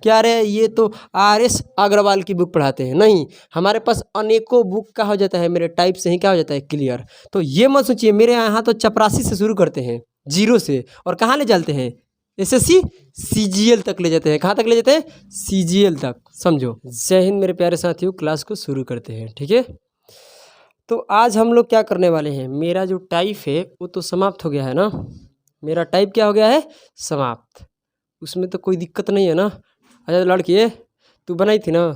क्या अरे ये तो आर.एस. अग्रवाल की बुक पढ़ाते हैं, नहीं, हमारे पास अनेकों बुक का हो जाता है, मेरे टाइप से ही क्या हो जाता है क्लियर। तो ये मत सोचिए, मेरे यहाँ तो चपरासी से शुरू करते हैं, जीरो से, और कहाँ ले जाते हैं, एसएससी सीजीएल तक ले जाते हैं। कहाँ तक ले जाते हैं, सीजीएल तक, समझो। जय हिंद मेरे प्यारे साथियों, क्लास को शुरू करते हैं, ठीक है। तो आज हम लोग क्या करने वाले हैं, मेरा जो टाइप है वो तो समाप्त हो गया है ना, मेरा टाइप क्या हो गया है, समाप्त, उसमें तो कोई दिक्कत नहीं है ना। अच्छा लड़की, तू बनाई थी ना,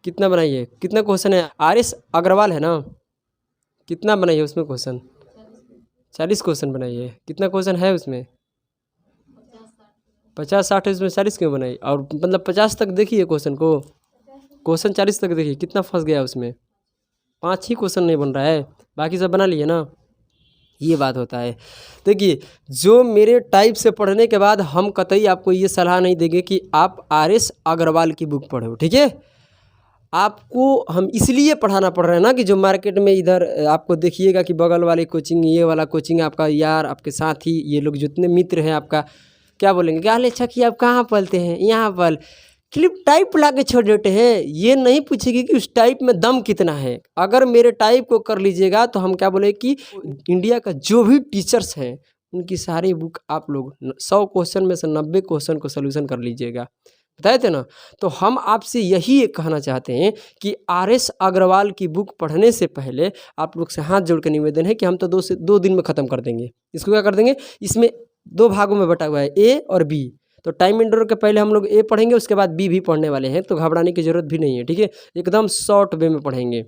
कितना बनाई है, कितना क्वेश्चन है, आर.एस. अग्रवाल है ना, कितना बनाई है उसमें क्वेश्चन, 40 क्वेश्चन बनाई है। कितना क्वेश्चन है उसमें, 50-60 है उसमें, 40 क्यों बनाई, और मतलब 50 तक देखिए क्वेश्चन को, क्वेश्चन 40 तक देखिए, कितना फंस गया उसमें, 5 ही क्वेश्चन नहीं बन रहा है, बाकी सब बना लिए ना। ये बात होता है। देखिए, जो मेरे टाइप से पढ़ने के बाद हम कतई आपको ये सलाह नहीं देंगे कि आप आर.एस. अग्रवाल की बुक पढ़ो, ठीक है। आपको हम इसलिए पढ़ाना पड़ रहा है ना कि जो मार्केट में इधर आपको देखिएगा कि बगल वाली कोचिंग, ये वाला कोचिंग, आपका यार, आपके साथी, ये लोग जितने मित्र हैं आपका, क्या बोलेंगे, क्या हाल अच्छा कि आप कहाँ पढ़ते हैं, यहाँ पढ़, क्लिप टाइप ला के छोड़ देते हैं। ये नहीं पूछेगी कि उस टाइप में दम कितना है। अगर मेरे टाइप को कर लीजिएगा तो हम क्या बोले कि इंडिया का जो भी टीचर्स हैं उनकी सारी बुक आप लोग 100 क्वेश्चन में से 90 क्वेश्चन को सोल्यूशन कर लीजिएगा, बताए थे ना। तो हम आपसे यही एक कहना चाहते हैं कि आर.एस. अग्रवाल की बुक पढ़ने से पहले आप लोग से हाथ जोड़ के निवेदन है कि हम तो 2 दिन में ख़त्म कर देंगे इसको। क्या कर देंगे, इसमें 2 भागों में बटा हुआ है, ए और बी। तो टाइम इंटरवल के पहले हम लोग ए पढ़ेंगे, उसके बाद बी भी पढ़ने वाले हैं, तो घबराने की ज़रूरत भी नहीं है, ठीक है। एकदम शॉर्ट वे में पढ़ेंगे,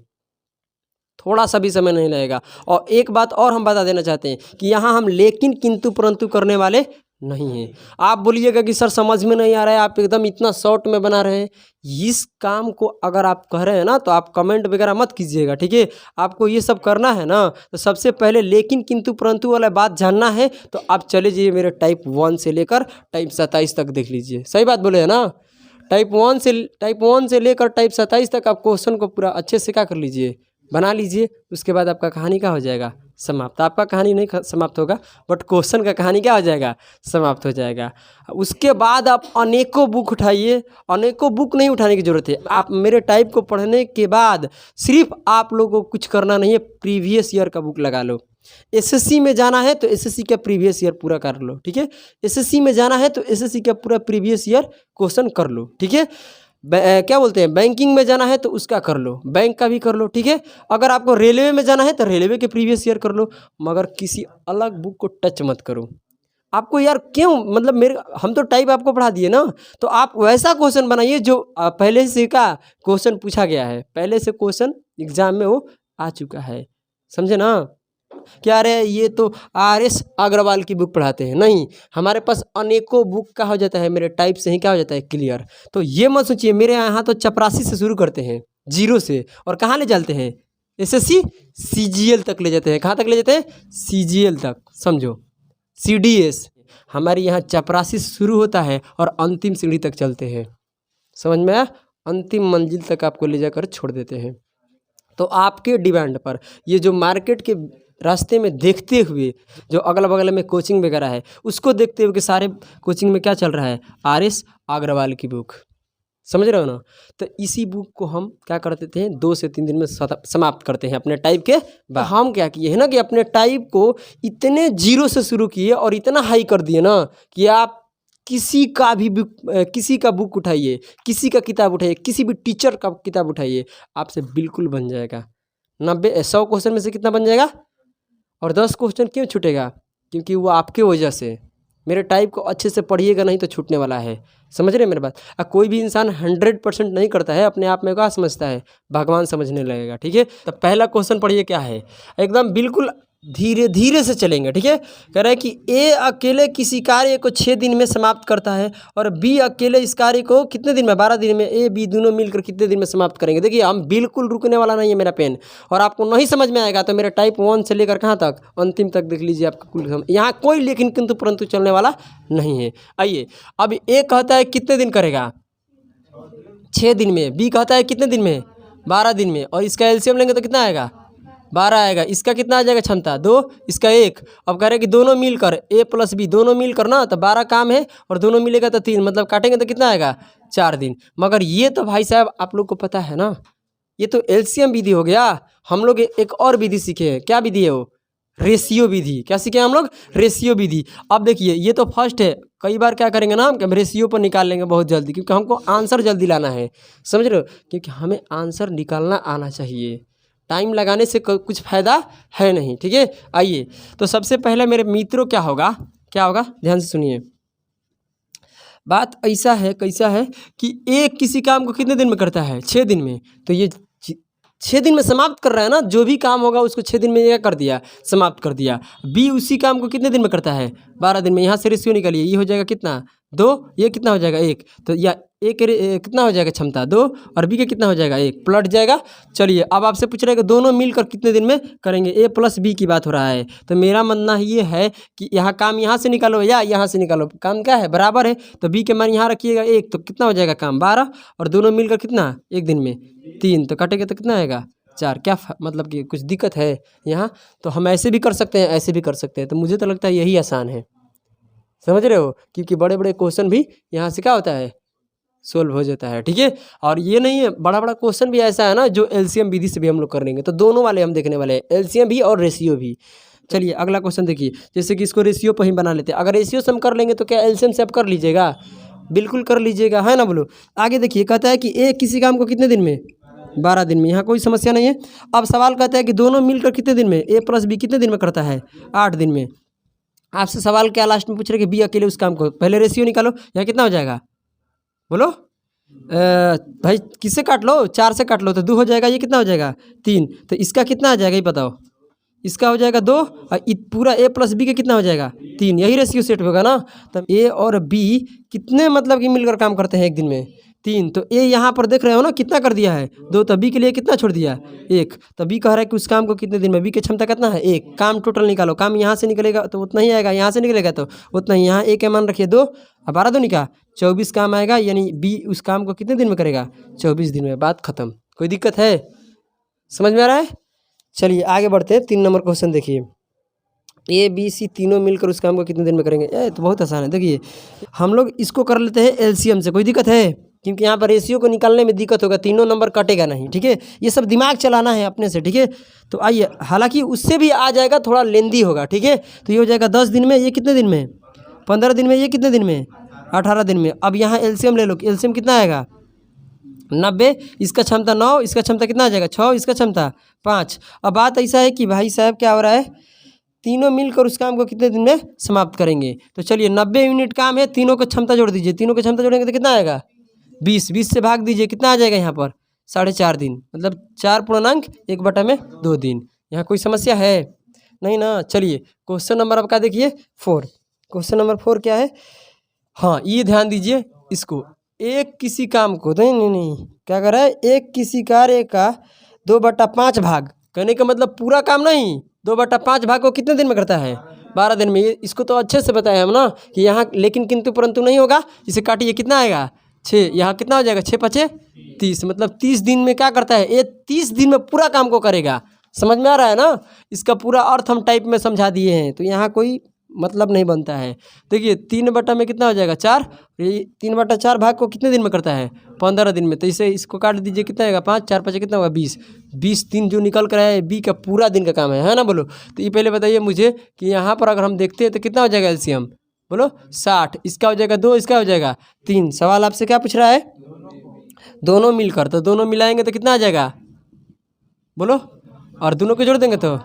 थोड़ा सा भी समय नहीं लगेगा। और एक बात और हम बता देना चाहते हैं कि यहाँ हम लेकिन किंतु परंतु करने वाले नहीं हैं। आप बोलिएगा कि सर समझ में नहीं आ रहा है, आप एकदम इतना शॉर्ट में बना रहे हैं। इस काम को अगर आप कह रहे हैं ना तो आप कमेंट वगैरह मत कीजिएगा, ठीक है। आपको ये सब करना है ना, तो सबसे पहले लेकिन किंतु परंतु वाला बात जानना है तो आप चले जाइए मेरे टाइप 1 से लेकर टाइप 27 तक देख लीजिए। सही बात बोले है ना, टाइप 1 से लेकर टाइप 27 तक आप क्वेश्चन को पूरा अच्छे से क्या कर लीजिए, बना लीजिए। उसके बाद आपका कहानी क्या हो जाएगा, समाप्त। आपका कहानी नहीं समाप्त होगा, बट क्वेश्चन का कहानी क्या हो जाएगा, समाप्त हो जाएगा। उसके बाद आप अनेकों बुक उठाइए, अनेकों बुक नहीं उठाने की ज़रूरत है। आप मेरे टाइप को पढ़ने के बाद सिर्फ आप लोगों को कुछ करना नहीं है, प्रीवियस ईयर का बुक लगा लो। एसएससी में जाना है तो एसएससी का प्रीवियस ईयर पूरा कर लो, ठीक है। एसएससी में जाना है तो एसएससी का पूरा प्रीवियस ईयर क्वेश्चन कर लो, ठीक है। क्या बोलते हैं, बैंकिंग में जाना है तो उसका कर लो, बैंक का भी कर लो, ठीक है। अगर आपको रेलवे में जाना है तो रेलवे के प्रीवियस ईयर कर लो, मगर किसी अलग बुक को टच मत करो। आपको यार क्यों, मतलब मेरे हम तो टाइप आपको पढ़ा दिए ना, तो आप वैसा क्वेश्चन बनाइए जो पहले से का क्वेश्चन पूछा गया है, पहले से क्वेश्चन एग्जाम में वो आ चुका है, समझे ना। क्या अरे ये तो आर.एस. अग्रवाल की बुक पढ़ाते हैं, नहीं, हमारे पास अनेकों बुक का हो जाता है, मेरे टाइप से ही क्या हो जाता है क्लियर। तो ये मत सोचिए, मेरे यहाँ तो चपरासी से शुरू करते हैं, जीरो से, और कहाँ ले जाते हैं, एसएससी सीजीएल तक ले जाते हैं। कहाँ तक ले जाते हैं, सीजीएल तक, समझो, सीडीएस। हमारे यहाँ चपरासी से शुरू होता है और अंतिम सीढ़ी तक चलते हैं, समझ में आया, अंतिम मंजिल तक आपको ले जाकर छोड़ देते हैं। तो आपके डिमांड पर ये जो मार्केट के रास्ते में देखते हुए जो अगल बगल में कोचिंग वगैरह है उसको देखते हुए कि सारे कोचिंग में क्या चल रहा है, आर.एस. अग्रवाल की बुक, समझ रहे हो ना। तो इसी बुक को हम क्या करते थे, 2 से 3 दिन में समाप्त करते हैं अपने टाइप के। तो हम क्या किए है ना कि अपने टाइप को इतने जीरो से शुरू किए और इतना हाई कर दिए ना कि आप किसी का भी बुक, किसी का बुक उठाइए, किसी का किताब उठाइए, किसी भी टीचर का किताब उठाइए, आपसे बिल्कुल बन जाएगा। 100 क्वेश्चन में से कितना बन जाएगा, और 10 क्वेश्चन क्यों छूटेगा, क्योंकि वो आपके वजह से। मेरे टाइप को अच्छे से पढ़िएगा नहीं तो छूटने वाला है, समझ रहे हैं मेरे बात। कोई भी इंसान 100% नहीं करता है, अपने आप में क्या समझता है, भगवान समझने लगेगा, ठीक है। तो पहला क्वेश्चन पढ़िए, क्या है, एकदम बिल्कुल धीरे धीरे से चलेंगे, ठीक है। कह रहा है कि ए अकेले किसी कार्य को 6 दिन में समाप्त करता है और बी अकेले इस कार्य को कितने दिन में, 12 दिन में, ए बी दोनों मिलकर कितने दिन में समाप्त करेंगे। देखिए हम बिल्कुल रुकने वाला नहीं है मेरा पेन, और आपको नहीं समझ में आएगा तो मेरा टाइप 1 से लेकर कहाँ तक, अंतिम तक देख लीजिए, आपका कुल यहाँ कोई लेकिन किंतु परंतु चलने वाला नहीं है। आइए, अब ए कहता है कितने दिन करेगा, 6 दिन में, बी कहता है कितने दिन में, 12 दिन में, और इसका एलसीएम लेंगे तो कितना आएगा, 12 आएगा। इसका कितना आ जाएगा क्षमता 2, इसका 1। अब कह रहे हैं कि दोनों मिलकर A + B दोनों मिलकर ना तो 12 काम है और दोनों मिलेगा तो 3, मतलब काटेंगे तो कितना आएगा 4 दिन। मगर ये तो भाई साहब आप लोग को पता है ना, ये तो एलसीएम विधि हो गया। हम लोग एक और विधि सीखे हैं। क्या विधि है वो? रेशियो विधि। क्या सीखे हम लोग? रेशियो विधि। अब देखिए ये तो फर्स्ट है। कई बार क्या करेंगे ना हम रेशियो पर निकाल लेंगे बहुत जल्दी, क्योंकि हमको आंसर जल्दी लाना है, समझ रहे हो? क्योंकि हमें आंसर निकालना आना चाहिए, टाइम लगाने से कुछ फ़ायदा है नहीं, ठीक है। आइए तो सबसे पहले मेरे मित्रों क्या होगा, क्या होगा, ध्यान से सुनिए। बात ऐसा है, कैसा है कि एक किसी काम को कितने दिन में करता है? 6 दिन में। तो ये 6 दिन में समाप्त कर रहा है ना, जो भी काम होगा उसको 6 दिन में ये कर दिया, समाप्त कर दिया। बी उसी काम को कितने दिन में करता है? 12 दिन में। यहाँ से रेशियो निकालिए, ये हो जाएगा कितना 2, ये कितना हो जाएगा 1। तो या कितना हो जाएगा क्षमता 2 और बी का कितना हो जाएगा 1, पलट जाएगा। चलिए अब आपसे पूछ रहे हैं कि दोनों मिलकर कितने दिन में करेंगे? A + B की बात हो रहा है। तो मेरा मानना ये है कि यहाँ काम यहाँ से निकालो या यहाँ से निकालो, काम क्या है? बराबर है। तो B के मान यहाँ रखिएगा 1, तो कितना हो जाएगा काम 12 और दोनों मिलकर कितना 1 दिन में 3, तो कटेगा तो कितना आएगा 4। क्या मतलब कि कुछ दिक्कत है यहाँ? तो हम ऐसे भी कर सकते हैं, ऐसे भी कर सकते हैं। तो मुझे तो लगता है यही आसान है, समझ रहे हो? क्योंकि बड़े बड़े क्वेश्चन भी यहाँ से क्या होता है, सोल्व हो जाता है, ठीक है। और ये नहीं है, बड़ा बड़ा क्वेश्चन भी ऐसा है ना जो एलसीएम विधि से भी हम लोग कर लेंगे। तो दोनों वाले हम देखने वाले हैं, एलसीएम भी और रेशियो भी। चलिए अगला क्वेश्चन देखिए। जैसे कि इसको रेशियो पर ही बना लेते हैं। अगर रेशियो से हम कर लेंगे तो क्या एलसीएम से आप कर लीजिएगा? बिल्कुल कर लीजिएगा, है ना? बोलो आगे देखिए। कहता है कि एक किसी काम को कितने दिन में? 12 दिन में। यहाँ कोई समस्या नहीं है। अब सवाल कहता है कि दोनों मिलकर कितने दिन में? A + B कितने दिन में करता है? 8 दिन में। आपसे सवाल क्या लास्ट में पूछ रहे कि बी अकेले उस काम को, पहले रेशियो निकालो। यहाँ कितना हो जाएगा बोलो? भाई किससे काट लो? 4 से काट लो तो 2 हो जाएगा। ये कितना हो जाएगा 3। तो इसका कितना आ जाएगा ये बताओ? इसका हो जाएगा 2 और पूरा A + B का कितना हो जाएगा 3। यही रेशियो सेट होगा ना। तब A और B कितने मतलब कि मिलकर काम करते हैं एक दिन में? 3। तो A यहाँ पर देख रहे हो ना कितना कर दिया है 2, तो B के लिए कितना छोड़ दिया 1। तो B कह रहा है कि उस काम को कितने दिन में? B की क्षमता कितना है 1। काम टोटल निकालो, काम यहाँ से निकलेगा तो उतना ही आएगा, यहाँ से निकलेगा तो उतना ही। यहाँ A का मान रखिए 2 और 12 दूनी का 24 काम आएगा। यानी B उस काम को कितने दिन में करेगा? 24 दिन में। बात खत्म। कोई दिक्कत है? समझ में आ रहा है? चलिए आगे बढ़ते हैं। 3 नंबर क्वेश्चन देखिए। A B C तीनों मिलकर उस काम को कितने दिन में करेंगे? ये तो बहुत आसान है। देखिए हम लोग इसको कर लेते हैं एलसीएम से। कोई दिक्कत है? क्योंकि यहाँ पर रेशियो को निकालने में दिक्कत होगा, तीनों नंबर कटेगा नहीं, ठीक है। ये सब दिमाग चलाना है अपने से, ठीक है। तो आइए, हालांकि उससे भी आ जाएगा, थोड़ा लेंदी होगा, ठीक है। तो ये हो जाएगा 10 दिन में, ये कितने दिन में? 15 दिन में, ये कितने दिन में? 18 दिन में। अब यहाँ एलसीएम ले लो, एलसीएम कितना आएगा 90। इसका क्षमता 9, इसका क्षमता कितना आ जाएगा 6, इसका क्षमता 5। अब बात ऐसा है कि भाई साहब क्या हो रहा है, तीनों मिलकर उस काम को कितने दिन में समाप्त करेंगे? तो चलिए 90 यूनिट काम है, तीनों को क्षमता जोड़ दीजिए। तीनों की क्षमता जोड़ेंगे तो कितना आएगा 20। 20 से भाग दीजिए, कितना आ जाएगा यहाँ पर 4.5 दिन, मतलब 4.1/2 दिन। यहाँ कोई समस्या है नहीं ना? चलिए क्वेश्चन नंबर आपका देखिए 4। क्वेश्चन नंबर 4 क्या है? हाँ ये ध्यान दीजिए इसको। एक किसी काम को नहीं क्या कर रहा है, एक किसी कार्य का 2/5 भाग, कहने का मतलब पूरा काम नहीं, 2/5 भाग को कितने दिन में करता है? 12 दिन में। इसको तो अच्छे से बताया हम ना कि यहाँ लेकिन किंतु परंतु नहीं होगा। इसे काटिए, कितना आएगा 6। यहाँ कितना हो जाएगा 6 × 5 = 30, मतलब 30 दिन में क्या करता है? ये 30 दिन में पूरा काम को करेगा। समझ में आ रहा है ना? इसका पूरा अर्थ हम टाइप में समझा दिए हैं, तो यहाँ कोई मतलब नहीं बनता है। देखिए 3 में कितना हो जाएगा 4। 3/4 भाग को कितने दिन में करता है? 15 दिन में। तो इसे इसको काट दीजिए, कितना आएगा 5 × 4 = 5 कितना होगा 20। 20 दिन जो निकल कर आया बी का पूरा दिन का काम है ना? बोलो तो ये पहले बताइए मुझे कि यहाँ पर अगर हम देखते हैं तो कितना हो जाएगा एलसीएम? बोलो 60। इसका हो जाएगा 2, इसका हो जाएगा 3। सवाल आपसे क्या पूछ रहा है? दोनों मिलकर, तो दोनों मिलाएंगे तो कितना आ जाएगा बोलो? और दोनों को जोड़ देंगे तो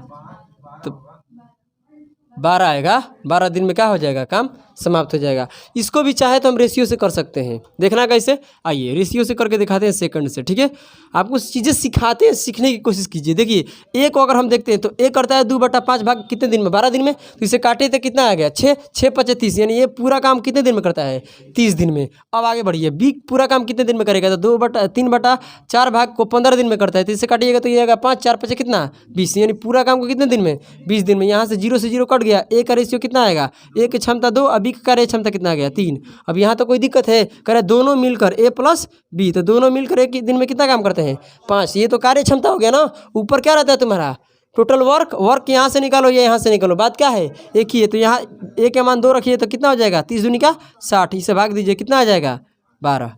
12 आएगा। 12 दिन में क्या हो जाएगा काम समाप्त हो जाएगा। इसको भी चाहे तो हम रेशियो से कर सकते हैं। देखना कैसे? आइए रेशियो से करके दिखाते हैं सेकंड से, ठीक है। आपको चीज़ें सिखाते हैं, सीखने की कोशिश कीजिए। देखिए ए को अगर हम देखते हैं तो ए करता है 2/5 भाग कितने दिन में? 12 दिन में। तो इसे काटे तो कितना आ गया 6। 6 × 5 = 30, यानी ये पूरा काम कितने दिन में करता है? 30 दिन में। अब आगे बढ़िए, बी पूरा काम कितने दिन में करेगा? तो 3/4 भाग को 15 दिन में करता है। तो इसे काटिएगा तो ये आएगा 5 × 4 = 5 कितना 20, यानी पूरा काम को कितने दिन में? 20 दिन में। यहाँ से 0 से 0 कट गया। ए का रेशियो कितना आएगा? ए की क्षमता 2, अभी का कार्य क्षमता कितना आ गया 3। अब यहाँ तो कोई दिक्कत है? कह रहे दोनों मिलकर A + B, तो दोनों मिलकर एक दिन में कितना काम करते हैं? 5। ये तो कार्य क्षमता हो गया ना। ऊपर क्या रहता है तुम्हारा? टोटल वर्क यहाँ से निकालो या यहाँ से निकालो, बात क्या है, एक ही है। तो यहाँ ए के मान 2 रखिए तो कितना हो जाएगा, 30 दूनी का 60, इसे भाग दीजिए कितना आ जाएगा 12।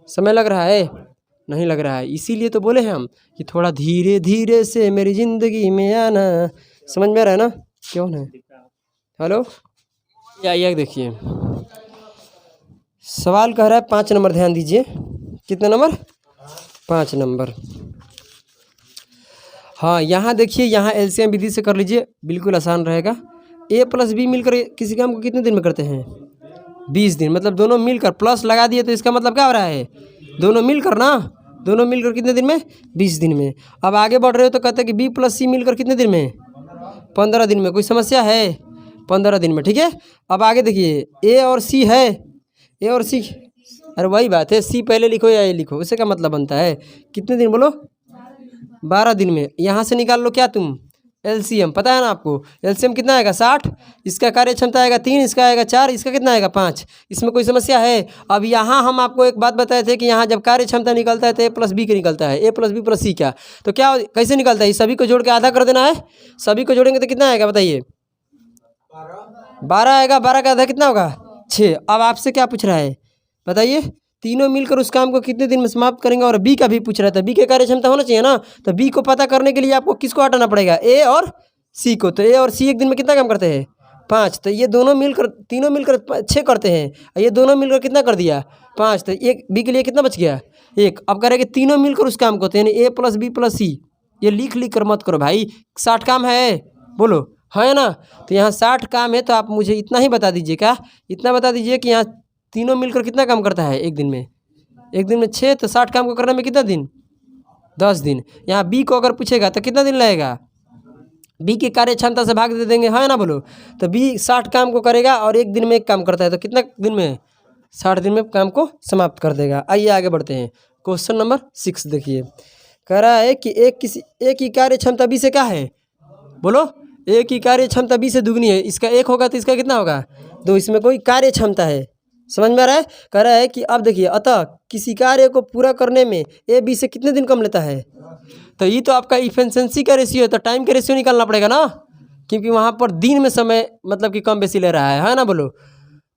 समय लग रहा है, नहीं लग रहा है, इसीलिए तो बोले हैं हम कि थोड़ा धीरे धीरे से मेरी ज़िंदगी में आना। समझ में आ रहा है ना, क्यों है। हेलो, आइए देखिए सवाल कह रहा है 5 नंबर, ध्यान दीजिए। कितने नंबर, 5 नंबर। हाँ यहाँ देखिए, यहाँ एलसीएम विधि से कर लीजिए, बिल्कुल आसान रहेगा। ए प्लस बी मिलकर किसी काम को कितने दिन में करते हैं, 20 दिन। मतलब दोनों मिलकर प्लस लगा दिए तो इसका मतलब क्या हो रहा है, दोनों मिलकर ना, दोनों मिलकर कितने दिन में, 20 दिन में। अब आगे बढ़ रहे हो तो कहते हैं कि बी प्लस सी मिलकर कितने दिन में, 15 दिन में। कोई समस्या है, 15 दिन में, ठीक है। अब आगे देखिए ए और सी है, ए और सी, अरे वही बात है, सी पहले लिखो या ए लिखो, उससे क्या मतलब बनता है, कितने दिन बोलो, 12 दिन में। यहाँ से निकाल लो क्या तुम, एलसीएम, पता है ना आपको, एलसीएम कितना आएगा 60, इसका कार्य क्षमता आएगा 3, इसका आएगा 4, इसका कितना आएगा 5। इसमें कोई समस्या है। अब यहाँ हम आपको एक बात बताए थे कि यहाँ जब कार्य क्षमता निकलता है तो ए प्लस बी के निकलता है, ए प्लस बी प्लस सी का। तो क्या कैसे निकलता है, सभी को जोड़ के आधा कर देना है, सभी को जोड़ेंगे तो कितना आएगा बताइए, 12 आएगा, 12 का आधा कितना होगा 6। अब आपसे क्या पूछ रहा है बताइए, तीनों मिलकर उस काम को कितने दिन में समाप्त करेंगे, और बी का भी पूछ रहा था, बी के कार्य क्षमता होना चाहिए ना। तो बी को पता करने के लिए आपको किसको हटाना पड़ेगा, ए और सी को। तो ए और सी एक दिन में कितना काम करते हैं, 5। तो ये दोनों मिलकर, तीनों मिलकर 6 करते हैं, ये दोनों मिलकर कितना कर दिया 5। तो एक बी के लिए कितना बच गया 1। अब करेंगे तीनों मिलकर उस काम को, तो यानी ए प्लस बी प्लस सी। ये लिख कर मत करो भाई, 60 काम है, बोलो है ना। तो यहाँ 60 काम है, तो आप मुझे इतना ही बता दीजिए, क्या इतना बता दीजिए कि यहाँ तीनों मिलकर कितना काम करता है एक दिन में, एक दिन में 6। तो 60 काम को करने में कितना दिन, 10 दिन। यहाँ बी को अगर पूछेगा तो कितना दिन लगेगा, बी की कार्य क्षमता से भाग दे देंगे, है ना बोलो। तो बी 60 काम को करेगा और एक दिन में एक काम करता है, तो कितना दिन में, 60 दिन में काम को समाप्त कर देगा। आइए आगे बढ़ते हैं, क्वेश्चन नंबर 6 देखिए। कह रहा है कि एक की कार्य क्षमता बी से क्या है, बोलो, एक की कार्य क्षमता बी से दुगनी है। इसका 1 होगा तो इसका कितना होगा 2, इसमें कोई कार्य क्षमता है, समझ में आ रहा है। कह रहा है कि अब देखिए, अतः किसी कार्य को पूरा करने में ए बी से कितने दिन कम लेता है। तो ये तो आपका इफिशिएंसी का रेशियो है, तो टाइम का रेशियो निकालना पड़ेगा ना, क्योंकि वहाँ पर दिन में समय मतलब कि कम बेसी ले रहा है ना बोलो।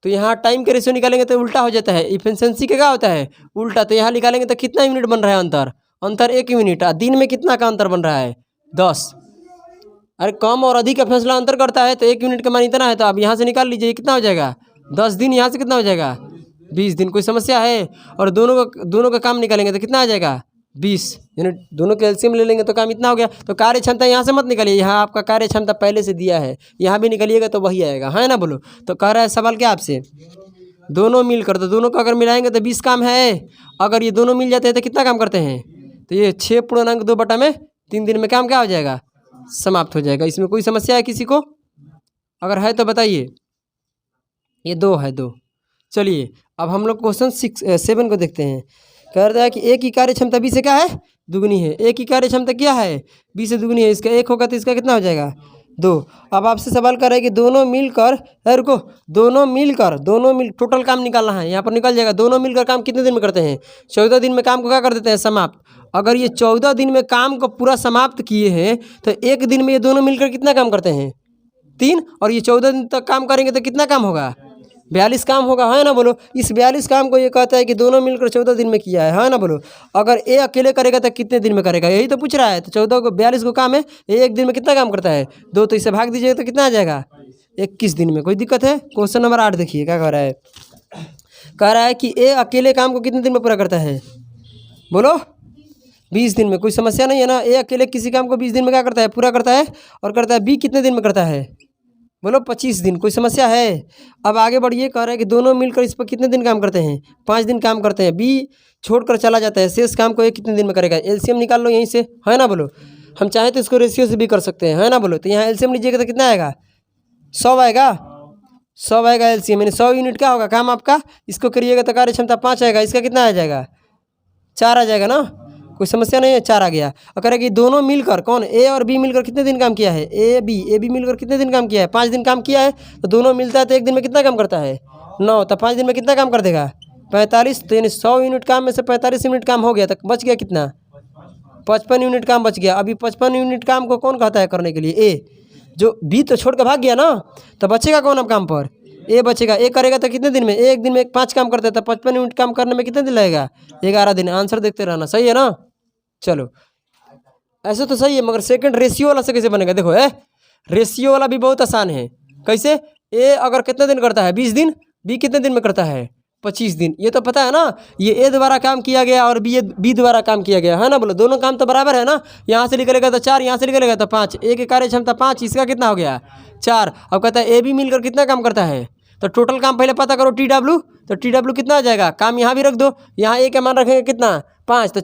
तो यहाँ टाइम का रेशियो निकालेंगे तो उल्टा हो जाता है, इफिशिएंसी का क्या होता है उल्टा। तो यहाँ निकालेंगे तो कितना यूनिट बन रहा है, अंतर 1 यूनिट। दिन में कितना का अंतर बन रहा है 10। अरे कम और अधिक का फैसला अंतर करता है, तो 1 यूनिट का मान इतना है। तो आप यहाँ से निकाल लीजिए, कितना हो जाएगा 10 दिन, यहाँ से कितना हो जाएगा 20 दिन। कोई समस्या है। और दोनों का काम निकालेंगे तो कितना आ जाएगा 20, यानी दोनों के एलसीएम ले लेंगे तो काम इतना हो गया। तो कार्य क्षमता यहाँ से मत निकालिए, यहाँ आपका कार्य क्षमता पहले से दिया है, यहाँ भी निकालिएगा तो वही आएगा, है ना बोलो। तो कह रहा है सवाल क्या आपसे, दोनों मिलकर, तो दोनों को अगर मिलाएंगे तो 20 काम है। अगर ये दोनों मिल जाते हैं तो कितना काम करते हैं, तो ये 6/2/3 दिन में काम क्या हो जाएगा, समाप्त हो जाएगा। इसमें कोई समस्या है किसी को, अगर है तो बताइए। ये 2 है, 2। चलिए अब हम लोग क्वेश्चन 7 को देखते हैं। कह रहा है कि ए की कार्य क्षमता बी से क्या है, दुगनी है। ए की कार्य क्षमता क्या है, बी से दुगनी है। इसका 1 होगा तो इसका कितना हो जाएगा 2। अब आपसे सवाल कर रहा है कि दोनों मिलकर, रुको, दोनों मिल टोटल काम निकालना है। यहाँ पर निकल जाएगा, दोनों मिलकर काम कितने दिन में करते हैं, 14 दिन में काम को क्या कर देते हैं, समाप्त। अगर ये 14 दिन में काम को पूरा समाप्त किए हैं तो एक दिन में ये दोनों मिलकर कितना काम करते हैं 3, और ये 14 दिन तक काम करेंगे तो कितना काम होगा 42 काम होगा, है ना बोलो। इस 42 काम को ये कहता है कि दोनों मिलकर 14 दिन में किया है ना बोलो। अगर ए अकेले करेगा तो कितने दिन में करेगा, यही तो पूछ रहा है। तो 42 को काम है, ये एक दिन में कितना काम करता है 2, तो इसे भाग दीजिएगा तो कितना आ जाएगा 21 दिन में। कोई दिक्कत है। क्वेश्चन नंबर 8 देखिए क्या कह रहा है। कह रहा है कि ए अकेले काम को कितने दिन में पूरा करता है, बोलो 20 दिन में। कोई समस्या नहीं है ना। ए अकेले किसी काम को 20 दिन में क्या करता है, पूरा करता है। और करता है बी कितने दिन में करता है, बोलो 25 दिन। कोई समस्या है। अब आगे बढ़िए। कह रहा है कि दोनों मिलकर इस पर कितने दिन काम करते हैं, 5 दिन काम करते हैं। बी छोड़कर चला जाता है, शेष काम को ये कितने दिन में करेगा। एलसीएम निकाल लो यहीं से, है ना बोलो। हम चाहें तो इसको रेशियो से भी कर सकते हैं, है ना बोलो। तो यहाँ एलसीएम लीजिएगा तो कितना आएगा 100 आएगा, 100 आएगा एलसीएम, यानी 100 यूनिट क्या होगा काम आपका। इसको करिएगा तो कार्य क्षमता 5 आएगा, इसका कितना आ जाएगा 4 आ जाएगा ना। कोई समस्या नहीं है, 4 आ गया। और कह रहा है कि दोनों मिलकर, कौन, ए और बी मिलकर कितने दिन काम किया है, ए बी मिलकर कितने दिन काम किया है 5 दिन काम किया है। तो दोनों मिलता है तो एक दिन में कितना काम करता है 9, तो 5 दिन में कितना काम कर देगा 45। तो यानी 100 यूनिट काम में से 45 यूनिट काम हो गया, तो बच गया कितना 55 यूनिट काम बच गया। अभी 55 यूनिट काम को कौन कहता है करने के लिए? ए। जो बी तो छोड़ के भाग गया ना, तो बचेगा कौन अब काम पर? ए बचेगा। ए करेगा तो कितने दिन में? एक दिन में 5 काम करता है, तो 55 यूनिट काम करने में कितने दिन लगेगा? 11 दिन। आंसर देखते रहना, सही है ना? चलो ऐसे तो सही है, मगर सेकंड रेशियो वाला से कैसे बनेगा? देखो रेशियो वाला भी बहुत आसान है। कैसे? ए अगर कितने दिन करता है? 20 दिन। बी कितने दिन में करता है? 25 दिन। ये तो पता है ना, ये ए द्वारा काम किया गया और बी द्वारा काम किया गया है ना। बोलो दोनों काम तो बराबर है ना। यहाँ से निकलेगा तो 4, यहाँ से निकलेगा तो 5। ए की कार्य क्षमता 5, इसका कितना हो गया? 4। अब कहता है ए बी मिलकर कितना काम करता है, तो टोटल काम पहले पता करो TW। तो TW कितना आ जाएगा? काम यहाँ भी रख दो, यहाँ ए का मान रखेंगे कितना? 5। तो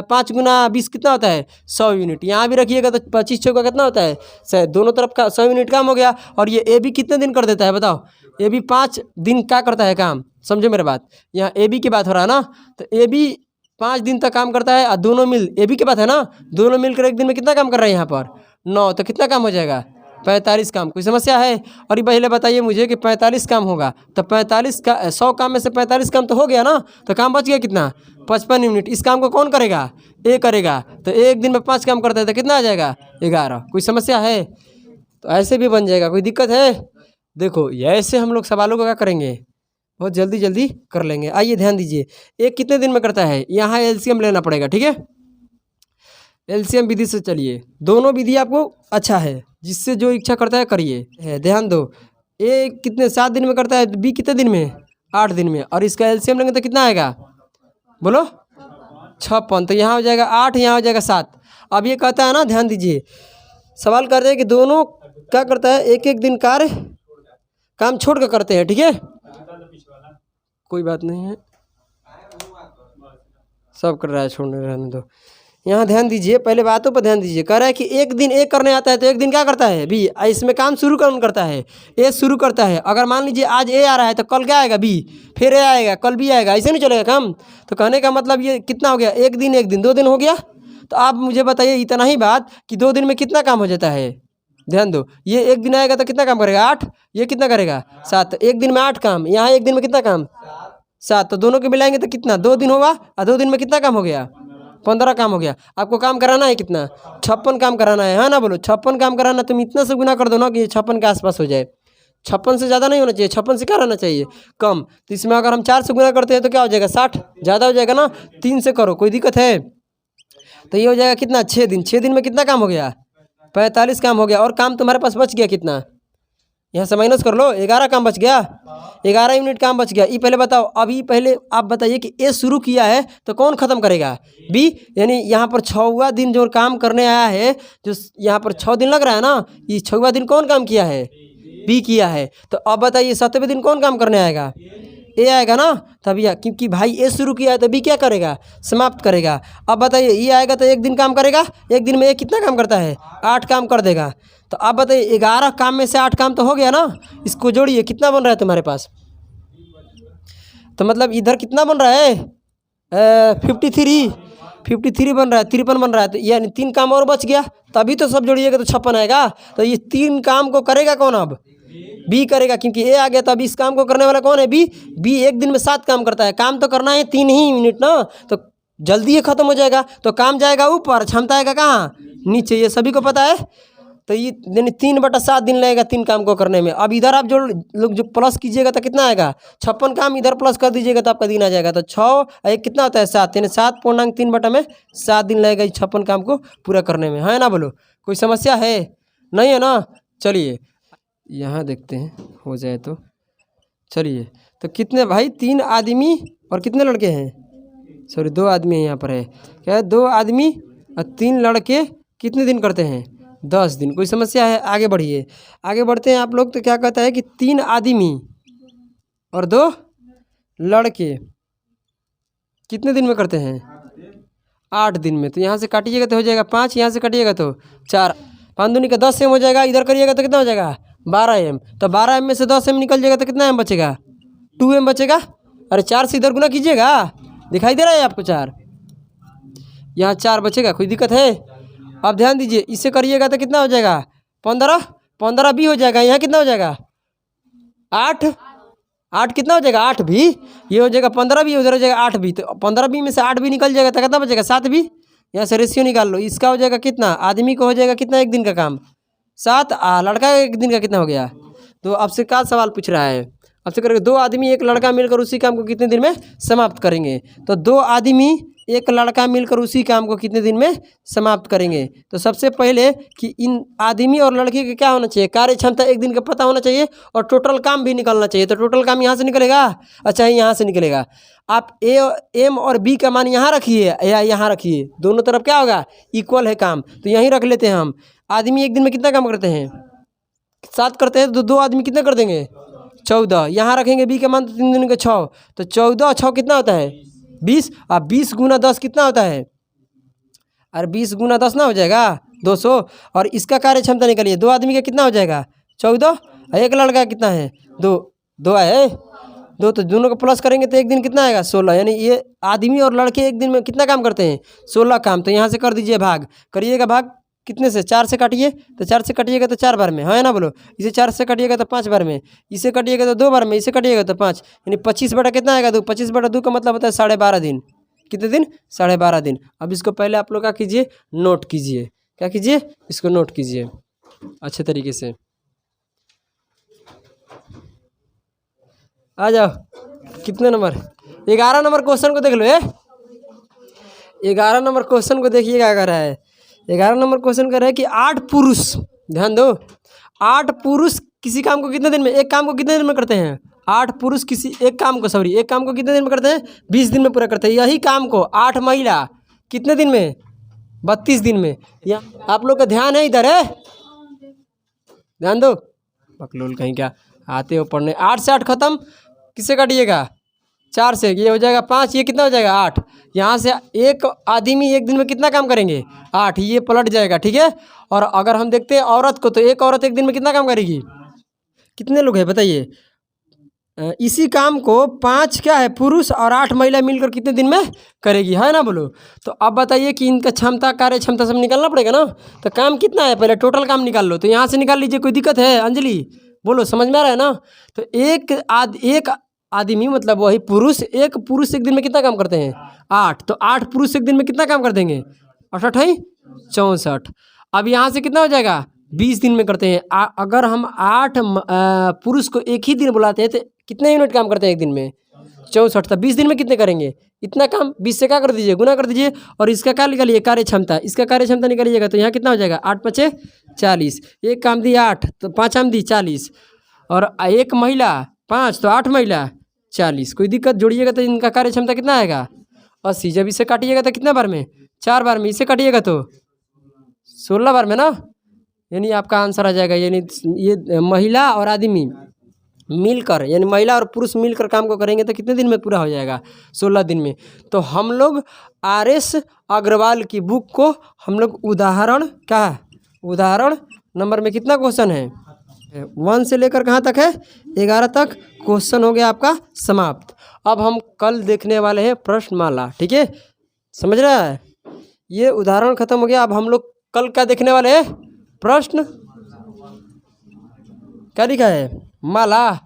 5 गुना 20 कितना होता है? 100 यूनिट। यहाँ भी रखिएगा तो 25 चौका कितना होता है? 100। दोनों तरफ का 100 यूनिट काम हो गया। और ये ए बी कितने दिन कर देता है बताओ? ए बी 5 दिन क्या करता है काम? समझो मेरे बात, यहाँ ए बी की बात हो रहा है ना। तो ए बी 5 दिन तक काम करता है और दोनों मिल, ए बी की बात है ना, दोनों मिलकर एक दिन में कितना काम कर रहे हैं यहाँ पर? 9। तो कितना काम हो जाएगा? 45 काम। कोई समस्या है? और ये पहले बताइए मुझे कि 45 काम होगा तो 45 का 100 काम में से 45 काम तो हो गया ना, तो काम बच गया कितना? 55 यूनिट। इस काम को कौन करेगा? ए करेगा। तो एक दिन में 5 काम करता है तो कितना आ जाएगा? 11। कोई समस्या है? तो ऐसे भी बन जाएगा, कोई दिक्कत है? देखो ऐसे हम लोग सवालों को क्या करेंगे, बहुत जल्दी जल्दी कर लेंगे। आइए ध्यान दीजिए, एक कितने दिन में करता है? यहाँ एलसीएम लेना पड़ेगा, ठीक है। एलसीएम विधि से चलिए, दोनों विधि आपको अच्छा है, जिससे जो इच्छा करता है करिए। ध्यान दो, ए कितने 7 दिन में करता है, बी कितने दिन में? 8 दिन में। और इसका एलसीएम लेंगे तो कितना आएगा? बोलो 56। तो यहाँ हो जाएगा 8, यहाँ हो जाएगा 7। अब ये कहता है ना, ध्यान दीजिए, सवाल कर रहे हैं कि दोनों क्या करता है? एक एक दिन कार्य काम छोड़ कर करते हैं, ठीक है। कोई बात नहीं है, सब कर रहा है, छोड़ने रहने दो। यहाँ ध्यान दीजिए, पहले बातों पर ध्यान दीजिए। कह रहा है कि एक दिन ए करने आता है तो एक दिन क्या करता है? बी। इसमें काम शुरू कौन करता है? ए शुरू करता है। अगर मान लीजिए आज ए आ रहा है तो कल क्या आएगा? बी। फिर ए आएगा, कल बी आएगा, ऐसे नहीं चलेगा काम। तो कहने का मतलब ये कितना हो गया? एक दिन 2 दिन हो गया। तो आप मुझे बताइए इतना ही बात कि 2 दिन में कितना काम हो जाता है? ध्यान दो, ये एक दिन आएगा तो कितना काम करेगा? 8। ये कितना करेगा? 7। एक दिन में 8 काम, यहाँ एक दिन में कितना काम? 7। तो दोनों के मिलाएंगे तो कितना? 2 दिन होगा। और 2 दिन में कितना काम हो गया? 15 काम हो गया। आपको काम कराना है कितना? 56 काम कराना है ना। बोलो 56 काम कराना। तुम इतना से गुना कर दो ना कि 56 के आसपास हो जाए। 56 से ज़्यादा नहीं होना चाहिए, 56 से क्या रहना चाहिए? कम। तो इसमें अगर हम 4 से गुना करते हैं तो क्या हो जाएगा? 60। ज़्यादा हो जाएगा ना, 3 से करो, कोई दिक्कत है? तो ये हो जाएगा कितना? 6 दिन। 6 दिन में कितना काम हो गया? 45 काम हो गया। और काम तुम्हारे पास बच गया कितना? यहाँ से माइनस कर लो, 11 काम बच गया। 11 यूनिट काम बच गया। ये पहले बताओ, अभी पहले आप बताइए कि ए शुरू किया है तो कौन ख़त्म करेगा? बी। यानी यहाँ पर 6वां दिन जो काम करने आया है, जो यहाँ पर 6 दिन लग रहा है ना, ये 6वां दिन कौन काम किया है? बी किया है। तो अब बताइए 7वें दिन कौन काम करने आएगा? ए आएगा ना। तभी क्योंकि भाई ए शुरू किया है तो बी क्या करेगा? समाप्त करेगा। अब बताइए ये आएगा तो एक दिन काम करेगा। एक दिन में ए कितना काम करता है? 8 काम कर देगा। तो आप बताइए 11 काम में से 8 काम तो हो गया ना। इसको जोड़िए, कितना बन रहा है तुम्हारे पास? तो मतलब इधर कितना बन रहा है? 53 बन रहा है, 53 बन रहा है। तो यानी 3 काम और बच गया, तभी तो सब जोड़िएगा तो 56 आएगा। तो ये 3 काम को करेगा कौन? अब बी करेगा, क्योंकि ए आ गया। तो अब इस काम को करने वाला कौन है? बी। बी एक दिन में 7 काम करता है। काम तो करना है 3 ही मिनट ना, तो जल्दी ही खत्म हो जाएगा। तो काम जाएगा ऊपर, क्षमता आएगा कहाँ? नीचे। ये सभी को पता है। तो ये यानी 3/7 दिन लगेगा 3 काम को करने में। अब इधर आप जो लोग जो प्लस कीजिएगा तो कितना आएगा? 56 काम इधर प्लस कर दीजिएगा तो आपका दिन आ जाएगा। तो 6 एक कितना होता है? 7। यानी 7/3 दिन लगेगा 56 काम को पूरा करने में, है ना। बोलो कोई समस्या है? नहीं है ना। चलिए यहाँ देखते हैं, हो जाए तो। चलिए तो कितने भाई? 3 आदमी और कितने लड़के हैं? सॉरी 2 आदमी यहाँ पर है। क्या है? 2 आदमी और 3 लड़के कितने दिन करते हैं? 10 दिन। कोई समस्या है? आगे बढ़िए, आगे बढ़ते हैं आप लोग। तो क्या कहता है कि 3 आदमी और 2 लड़के कितने दिन में करते हैं? 8 दिन में। तो यहाँ से काटिएगा तो हो जाएगा 5, यहाँ से काटिएगा तो 4। 5 दूनी का 10 एम हो जाएगा। इधर करिएगा तो कितना हो जाएगा? 12 एम। तो 12 एम में से 10 एम निकल जाएगा तो कितना एम बचेगा? 2 एम बचेगा। अरे 4 से इधर गुना कीजिएगा, दिखाई दे रहा है आपको 4? यहाँ 4 बचेगा। कोई दिक्कत है? अब ध्यान दीजिए, इसे करिएगा तो कितना हो जाएगा? 15 भी हो जाएगा। यहाँ कितना हो जाएगा? 8 कितना हो जाएगा? 8 भी। ये हो जाएगा 15 भी, उधर हो जाएगा 8 भी। तो 15 भी में से 8 भी निकल जाएगा तो कितना बचेगा? 7 भी। यहाँ से रेशियो निकाल लो। इसका हो जाएगा कितना, आदमी को हो जाएगा कितना एक दिन का काम 7, लड़का एक दिन का कितना हो गया। तो आपसे क्या सवाल पूछ रहा है, आपसे करेंगे 2 आदमी 1 लड़का मिलकर उसी काम को कितने दिन में समाप्त करेंगे। तो 2 आदमी 1 लड़का मिलकर उसी काम को कितने दिन में समाप्त करेंगे। तो सबसे पहले कि इन आदमी और लड़के का क्या होना चाहिए, कार्य क्षमता एक दिन का पता होना चाहिए और टोटल काम भी निकलना चाहिए। तो टोटल काम यहाँ से निकलेगा, अच्छा यहाँ से निकलेगा। आप एम और बी का मान यहाँ रखिए या यहाँ रखिए, दोनों तरफ क्या होगा, इक्वल है काम। तो यहीं रख लेते हैं हम। आदमी एक दिन में कितना काम करते हैं, 7 करते हैं, तो 2 आदमी कितना कर देंगे 14। यहाँ रखेंगे बी का मान तो 3 दिन का 6, तो 14 और 6 कितना होता है 20। और 20 गुना 10 कितना होता है, अरे 20 गुना 10 ना हो जाएगा 200। और इसका कार्य क्षमता निकालिए, 2 आदमी का कितना हो जाएगा 14, और 1 लड़का कितना है 2 है 2, तो दोनों को प्लस करेंगे तो एक दिन कितना आएगा 16। यानी ये आदमी और लड़के एक दिन में कितना काम करते हैं 16 काम। तो यहाँ से कर दीजिए भाग, करिएगा भाग कितने से, 4 से काटिए, तो 4 से कटिएगा तो 4 बार में, है ना बोलो। इसे 4 से कटिएगा तो 5 बार में, इसे कटिएगा तो 2 बार में, इसे कटिएगा तो 5, यानी 25 बटा कितना आएगा 2। 25 बटा 2 का मतलब होता है 12.5 दिन। कितने दिन, 12.5 दिन। अब इसको पहले आप लोग क्या कीजिए, नोट कीजिए। क्या कीजिए, इसको नोट कीजिए अच्छे तरीके से। आ जाओ, कितने नंबर, 11 नंबर क्वेश्चन को देख लो। 11 नंबर क्वेश्चन को देखिए क्या कर रहा है। 11 नंबर क्वेश्चन कर रहा है कि 8 पुरुष, ध्यान दो, 8 पुरुष किसी काम को कितने दिन में, एक काम को कितने दिन में करते हैं। 8 पुरुष एक काम को कितने दिन में करते हैं, 20 दिन में पूरा करते हैं। यही काम को 8 महिला कितने दिन में, 32 दिन में। या आप लोग का ध्यान है इधर है, ध्यान दो, बकलोल कहीं क्या आते हो पढ़ने। 8 से 8 खत्म, किससे काटिएगा 4 से, ये हो जाएगा 5, ये कितना हो जाएगा 8। यहाँ से एक आदमी एक दिन में कितना काम करेंगे 8, ये पलट जाएगा, ठीक है। और अगर हम देखते हैं औरत को, तो एक औरत एक दिन में कितना काम करेगी, कितने लोग हैं बताइए। इसी काम को 5 क्या है पुरुष और 8 महिला मिलकर कितने दिन में करेगी, है ना बोलो। तो अब बताइए कि इनका क्षमता, कार्य क्षमता सब निकालना पड़ेगा ना। तो काम कितना है, पहले टोटल काम निकाल लो। तो यहाँ से निकाल लीजिए, कोई दिक्कत है अंजलि, बोलो समझ में आ रहा है ना। तो एक आदमी मतलब वही पुरुष, एक पुरुष एक दिन में कितना काम करते हैं 8, तो 8 पुरुष एक दिन में कितना काम कर देंगे 8 8 64। अब यहाँ से कितना हो जाएगा 20 दिन में करते हैं। अगर हम 8 पुरुष को एक ही दिन बुलाते हैं तो कितने यूनिट काम करते हैं एक दिन में 64। तो 20 दिन में कितने करेंगे इतना काम, 20 से क्या कर दीजिए गुना कर दीजिए। और इसका क्या निकालिए कार्य क्षमता, इसका कार्य क्षमता निकालिएगा। तो यहाँ कितना हो जाएगा 8 5 40, एक काम दी 8 तो 5 आम दी 40, और एक महिला 5 तो 8 महिला 40। कोई दिक्कत, जोड़िएगा तो इनका कार्य क्षमता कितना आएगा 80। जब इसे काटिएगा तो कितने बार में 4 बार में, इसे काटिएगा तो 16 बार में ना। यानी आपका आंसर आ जाएगा, यानी ये महिला और आदमी मिलकर, यानी महिला और पुरुष मिलकर काम को करेंगे तो कितने दिन में पूरा हो जाएगा 16 दिन में। तो हम लोग RS अग्रवाल की बुक को हम लोग उदाहरण नंबर में कितना क्वेश्चन है 1 से लेकर कहाँ तक है 11 तक क्वेश्चन हो गया आपका समाप्त। अब हम कल देखने वाले हैं प्रश्नमाला, ठीक है, समझ रहा है। ये उदाहरण खत्म हो गया। अब हम लोग कल क्या देखने वाले हैं, प्रश्न, क्या लिखा है माला।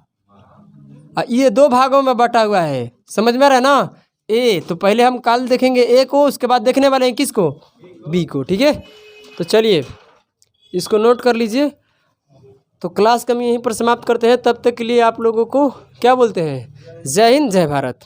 ये 2 भागों में बटा हुआ है, समझ में आ रहा है ना। ए तो पहले हम कल देखेंगे ए को, उसके बाद देखने वाले हैं किसको, बी को, ठीक है। तो चलिए इसको नोट कर लीजिए। तो क्लास का हम यहीं पर समाप्त करते हैं। तब तक के लिए आप लोगों को क्या बोलते हैं, जय हिंद जय भारत।